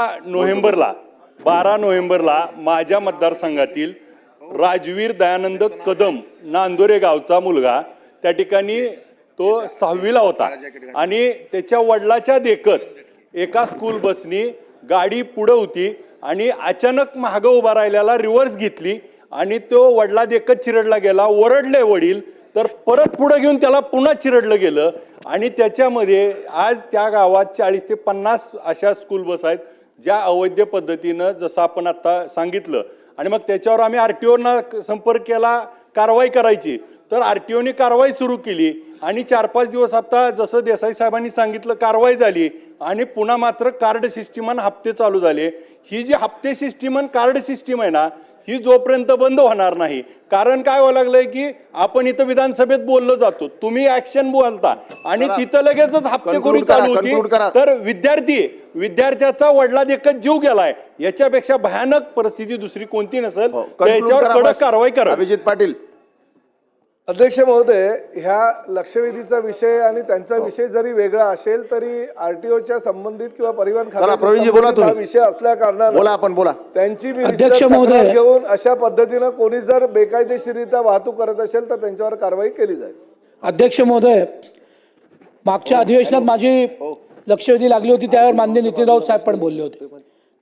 नोव्हेंबरला 12 नोव्हेंबरला माझ्या मतदारसंघातील राजवीर दयानंद कदम नांदोरे गावचा मुलगा त्या ठिकाणी तो 6वीला होता आणि त्याच्या वडिलाच्या देखत एका स्कूल बसनी गाडी पुढे होती आणि अचानक मागे उभा राहिलेला रिव्हर्स घेतली आणि तो वडिला देखत चिरडला गेला. ओरडले वडील तर परत पुढे घेऊन त्याला पुन्हा चिरडलं गेलं आणि त्याच्यामध्ये आज त्या गावात 40 ते 50 अशा स्कूल बस आहेत ज्या अवैध पद्धतीनं जसं आपण आता सांगितलं आणि मग त्याच्यावर आम्ही आरटीओना संपर्क केला कारवाई करायची तर आरटीओने कारवाई सुरू केली आणि 4-5 दिवस आता जसं देसाई साहेबांनी सांगितलं कारवाई झाली आणि पुन्हा मात्र कार्ड सिस्टीम आणि हप्ते चालू झाले. ही जी हप्ते सिस्टीम आणि कार्ड सिस्टीम आहे ना ही जोपर्यंत बंद होणार नाही. कारण काय व्हायला लागलंय की आपण इथं विधानसभेत बोललो जातो तुम्ही ऍक्शन बोलता आणि तिथं लगेचच हप्तेखोरी चालू होती तर विद्यार्थ्याचा वडिला देखत जीव गेलाय. याच्यापेक्षा भयानक परिस्थिती दुसरी कोणती नसेल. त्याच्यावर कडक कारवाई करा. अभिजित पाटील. अध्यक्ष महोदय, ह्या लक्षवेधीचा विषय आणि त्यांचा विषय जरी वेगळा असेल तरी आरटीओच्या संबंधित किंवा परिवहन खात्याचा विषय असल्या कारणाने बोला आपण बोला त्यांची अध्यक्ष महोदय घेऊन अशा पद्धतीने कोणी जर बेकायदेशीरित्या वाहतूक करत असेल तर त्यांच्यावर कारवाई केली जाईल. अध्यक्ष महोदय, मागच्या अधिवेशनात माझी लक्षवेधी लागली होती त्यावर माननीय नितीन राऊत साहेब पण बोलले होते.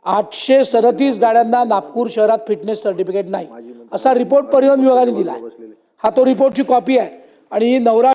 837 गाड्यांना नागपूर शहरात फिटनेस सर्टिफिकेट नाही असा रिपोर्ट परिवहन विभागाने दिला आहे. हा तो रिपोर्टची कॉपी आहे आणि नवरा